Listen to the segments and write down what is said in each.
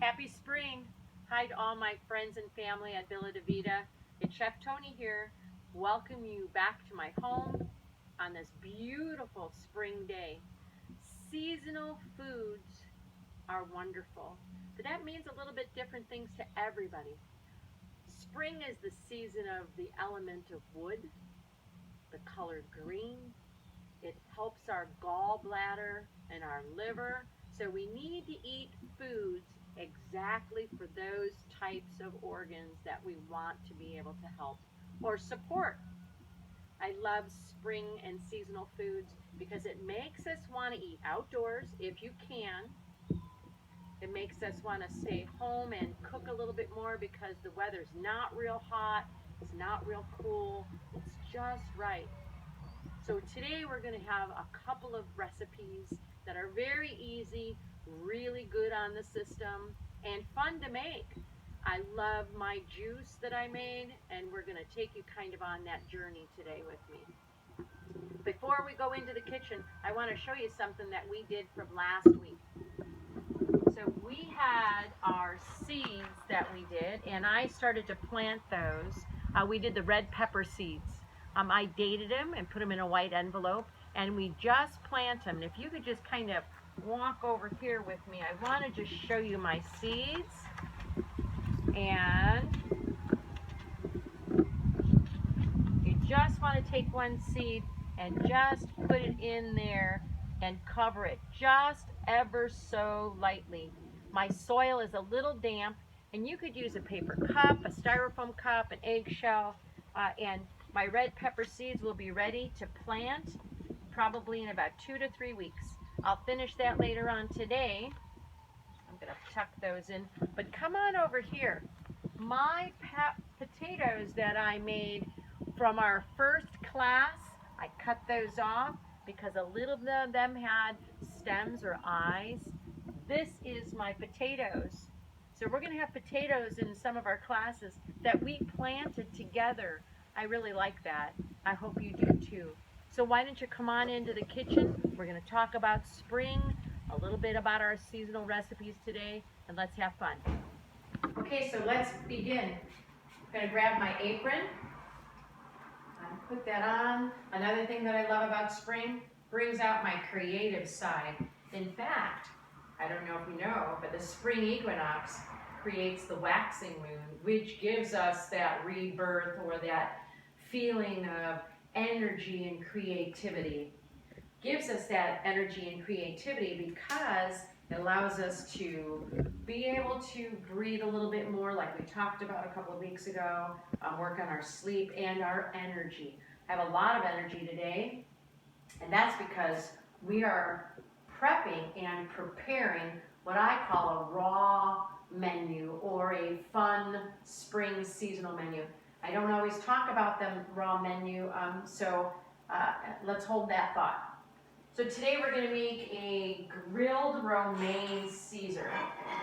Happy spring! Hi to all my friends and family at Villa de Vida. It's Chef Tony here. Welcome you back to my home on this beautiful spring day. Seasonal foods are wonderful, but that means a little bit different things to everybody. Spring is the season of the element of wood, the color green. It helps our gallbladder and our liver. So we need to eat foods exactly for those types of organs that we want to be able to help or support. I love spring and seasonal foods because it makes us want to eat outdoors if you can. It makes us want to stay home and cook a little bit more because the weather's not real hot, it's not real cool, it's just right. So today we're going to have a couple of recipes that are very easy, really good on the system, and fun to make. I love my juice that I made, and we're going to take you kind of on that journey today with me. Before we go into the kitchen, I want to show you something that we did from last week. So we had our seeds that we did, and I started to plant those. We did the red pepper seeds. I dated them and put them in a white envelope, and we just plant them. And if you could just kind of walk over here with me, I want to just show you my seeds. And you just want to take one seed and just put it in there and cover it just ever so lightly. My soil is a little damp, and you could use a paper cup, a styrofoam cup, an eggshell, and my red pepper seeds will be ready to plant probably in about 2 to 3 weeks. I'll finish that later on today. I'm going to tuck those in, but come on over here. My potatoes that I made from our first class, I cut those off because a little of them had stems or eyes. This is my potatoes. So we're going to have potatoes in some of our classes that we planted together. I really like that. I hope you do too. So why don't you come on into the kitchen? We're going to talk about spring, a little bit about our seasonal recipes today, and let's have fun. Okay, so let's begin. I'm going to grab my apron and put that on. Another thing that I love about spring, brings out my creative side. In fact, I don't know if you know, but the spring equinox creates the waxing moon, which gives us that rebirth or that feeling of energy and creativity. Gives us that energy and creativity because it allows us to be able to breathe a little bit more, like we talked about a couple of weeks ago, work on our sleep and our energy. I have a lot of energy today, and that's because we are prepping and preparing what I call a raw menu or a fun spring seasonal menu. I don't always talk about the raw menu, so let's hold that thought. So today we're going to make a grilled romaine Caesar.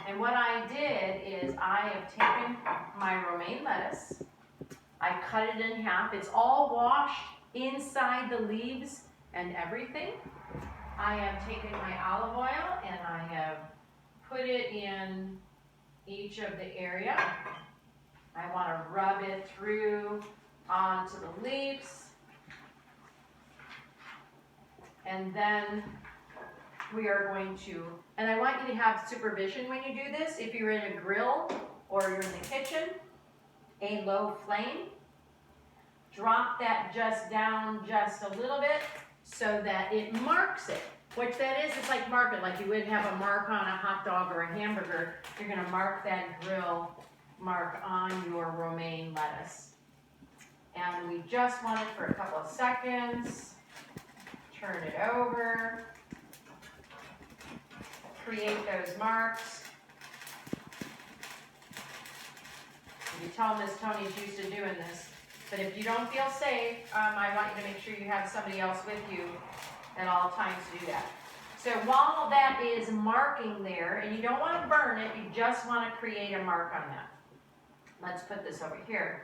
And what I did is I have taken my romaine lettuce, I cut it in half. It's all washed inside the leaves and everything. I have taken my olive oil and I have put it in each of the area. I want to rub it through onto the leaves. And then we are going to, and I want you to have supervision when you do this. If you're in a grill or you're in the kitchen, a low flame. Drop that just down just a little bit so that it marks it. What that is, it's like marking, like you would have a mark on a hot dog or a hamburger. You're going to mark that grill mark on your romaine lettuce. And we just want it for a couple of seconds. Turn it over. Create those marks. You tell Miss Tony's used to doing this. But if you don't feel safe, I want you to make sure you have somebody else with you at all times to do that. So while that is marking there, and you don't want to burn it, you just want to create a mark on that. Let's put this over here.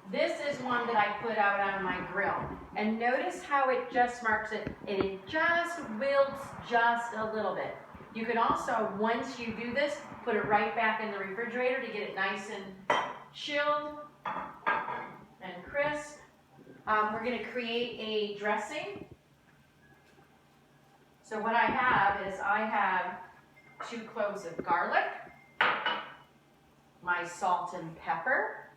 This is one that I put out on my grill. And notice how it just marks it, and it just wilts just a little bit. You can also, once you do this, put it right back in the refrigerator to get it nice and chilled and crisp. We're going to create a dressing. So what I have is I have 2 cloves of garlic, my salt and pepper,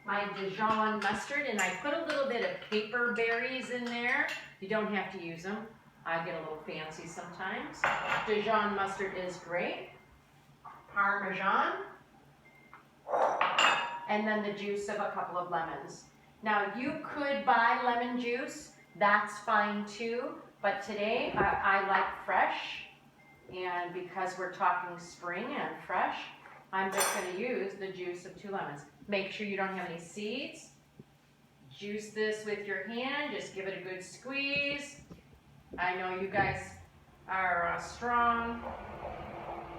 my Dijon mustard, and I put a little bit of caper berries in there. You don't have to use them. I get a little fancy sometimes. Dijon mustard is great. Parmesan. And then the juice of a couple of lemons. Now you could buy lemon juice, that's fine too, but today I like fresh, and because we're talking spring and fresh, I'm just going to use the juice of 2 lemons. Make sure you don't have any seeds. Juice this with your hand, just give it a good squeeze. I know you guys are strong.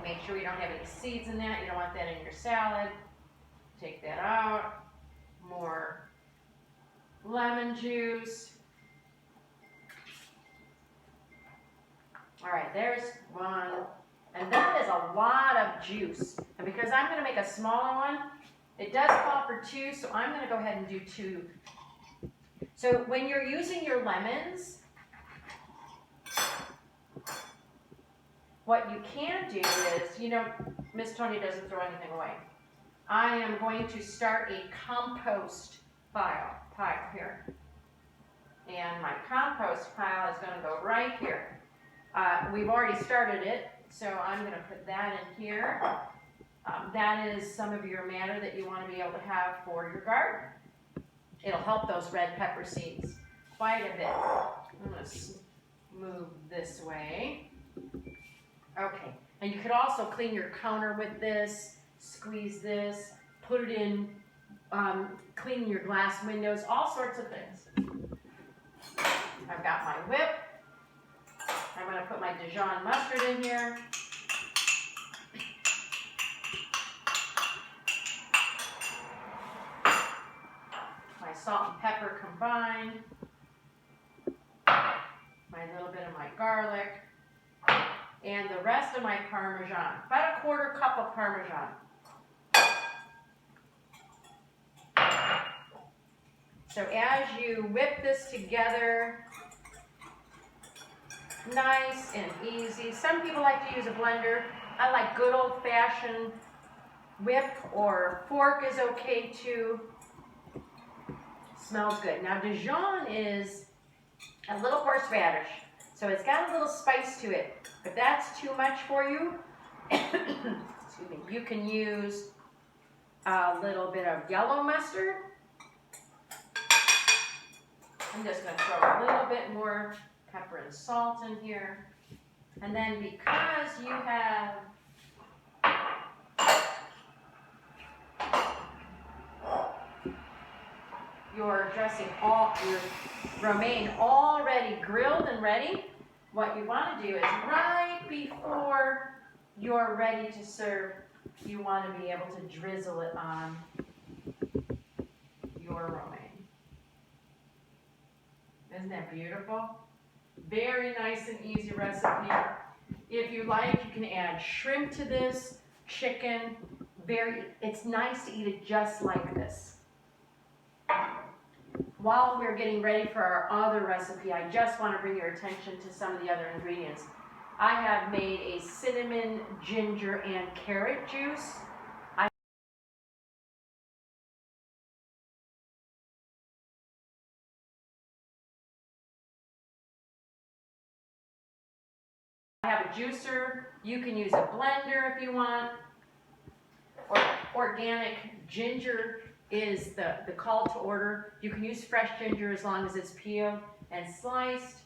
Make sure you don't have any seeds in that, you don't want that in your salad. Take that out. More lemon juice. All right, there's one. And that is a lot of juice. And because I'm going to make a smaller one, it does call for 2, so I'm going to go ahead and do 2. So when you're using your lemons, what you can do is, you know, Miss Tony doesn't throw anything away. I am going to start a compost pile here. And my compost pile is going to go right here. We've already started it, so I'm going to put that in here. That is some of your matter that you want to be able to have for your garden. It'll help those red pepper seeds quite a bit. I'm going to move this way. Okay, and you could also clean your counter with this, squeeze this, put it in, clean your glass windows, all sorts of things. I've got my whip. I'm going to put my Dijon mustard in here. My salt and pepper combined. My little bit of my garlic. And the rest of my Parmesan. About a 1/4 cup of Parmesan. So as you whip this together, nice and easy. Some people like to use a blender. I like good old-fashioned whip, or fork is okay too. Smells good. Now Dijon is a little horseradish, so it's got a little spice to it. If that's too much for you, excuse me, you can use a little bit of yellow mustard. I'm just going to throw a little bit more pepper and salt in here. And then because you have your dressing, your romaine already grilled and ready, what you want to do is right before you're ready to serve, you want to be able to drizzle it on your romaine. Isn't that beautiful? Very nice and easy recipe. If you like, you can add shrimp to this, chicken. It's nice to eat it just like this. While we're getting ready for our other recipe, I just want to bring your attention to some of the other ingredients. I have made a cinnamon, ginger, and carrot juice. I have a juicer. You can use a blender if you want. Or organic ginger is the call to order. You can use fresh ginger as long as it's peeled and sliced.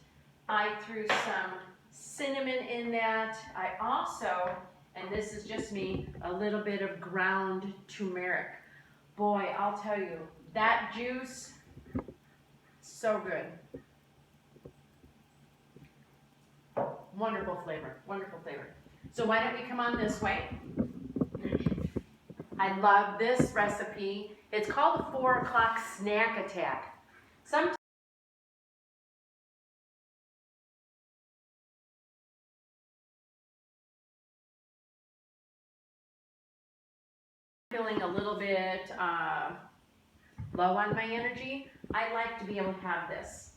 I threw some cinnamon in that. I also, and this is just me, a little bit of ground turmeric. Boy, I'll tell you, that juice, so good. Wonderful flavor, wonderful flavor. So why don't we come on this way? I love this recipe. It's called the 4 o'clock snack attack. Sometimes Feeling a little bit low on my energy, I like to be able to have this.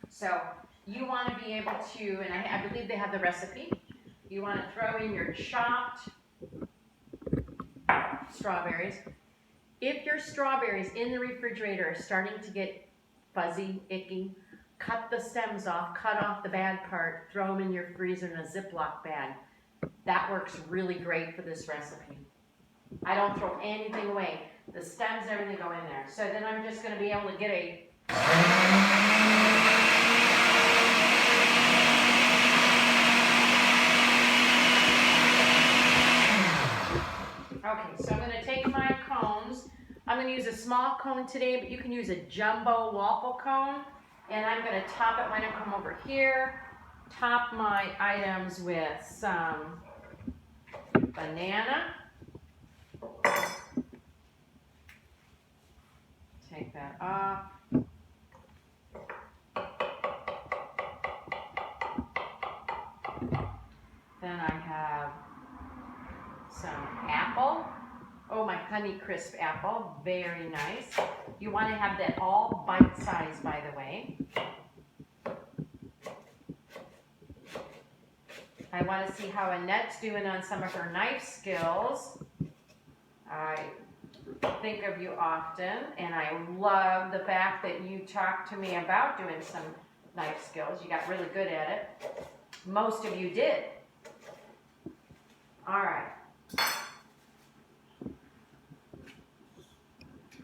So you want to be able to, and I believe they have the recipe, you want to throw in your chopped strawberries. If your strawberries in the refrigerator are starting to get fuzzy, icky, cut the stems off, cut off the bad part, throw them in your freezer in a Ziploc bag. That works really great for this recipe. I don't throw anything away. The stems, everything go in there. So then I'm just going to be able to get a... Okay, so I'm going to take my cones. I'm going to use a small cone today, but you can use a jumbo waffle cone. And I'm going to top it when I come over here. Top my items with some banana. Take that off. Then I have some apple. Oh, my Honey Crisp apple, very nice. You want to have that all bite-sized, by the way. I want to see how Annette's doing on some of her knife skills. I think of you often, and I love the fact that you talked to me about doing some knife skills. You got really good at it. Most of you did. All right.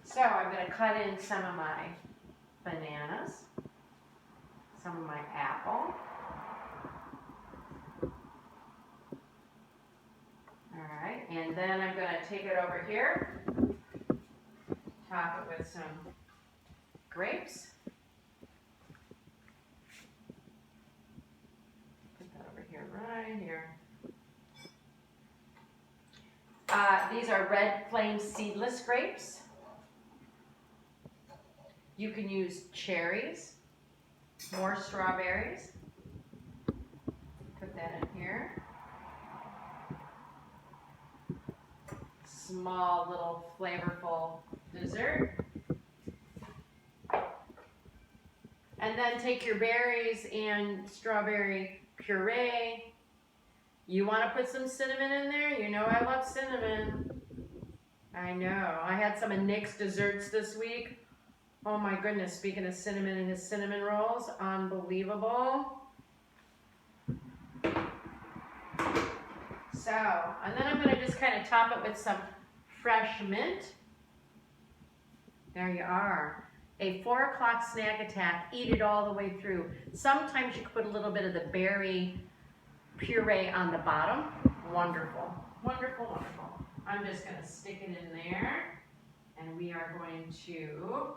So I'm going to cut in some of my bananas, some of my apple. All right, and then I'm going to take it over here, top it with some grapes. Put that over here, right here. These are Red Flame seedless grapes. You can use cherries, more strawberries. Put that in here. Small little flavorful dessert. And then take your berries and strawberry puree. You want to put some cinnamon in there? You know I love cinnamon. I know. I had some of Nick's desserts this week. Oh my goodness, speaking of cinnamon and his cinnamon rolls, unbelievable. So, and then I'm going to just kind of top it with some fresh mint. There you are. A 4 o'clock snack attack. Eat it all the way through. Sometimes you can put a little bit of the berry puree on the bottom. Wonderful. Wonderful, wonderful. I'm just going to stick it in there. And we are going to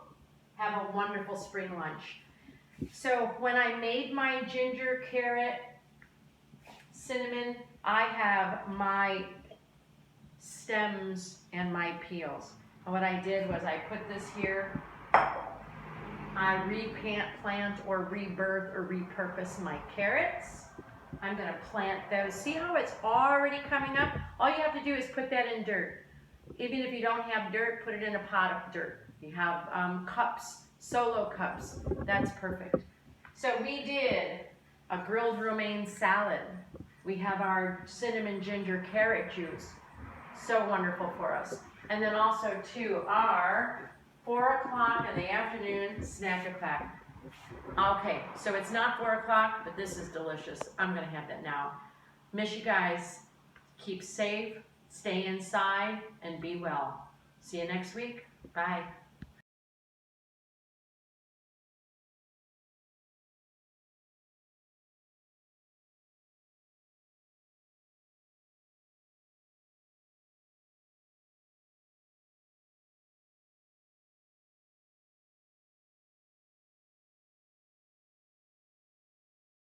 have a wonderful spring lunch. So when I made my ginger, carrot, cinnamon, I have my stems and my peels. And what I did was I put this here. I replant or rebirth or repurpose my carrots. I'm going to plant those. See how it's already coming up? All you have to do is put that in dirt. Even if you don't have dirt, put it in a pot of dirt. You have cups, solo cups. That's perfect. So we did a grilled romaine salad. We have our cinnamon ginger carrot juice. So wonderful for us. And then also too, our 4 o'clock in the afternoon snack attack. Okay, so it's not 4 o'clock, but this is delicious. I'm going to have that now. Miss you guys. Keep safe, stay inside, and be well. See you next week. Bye.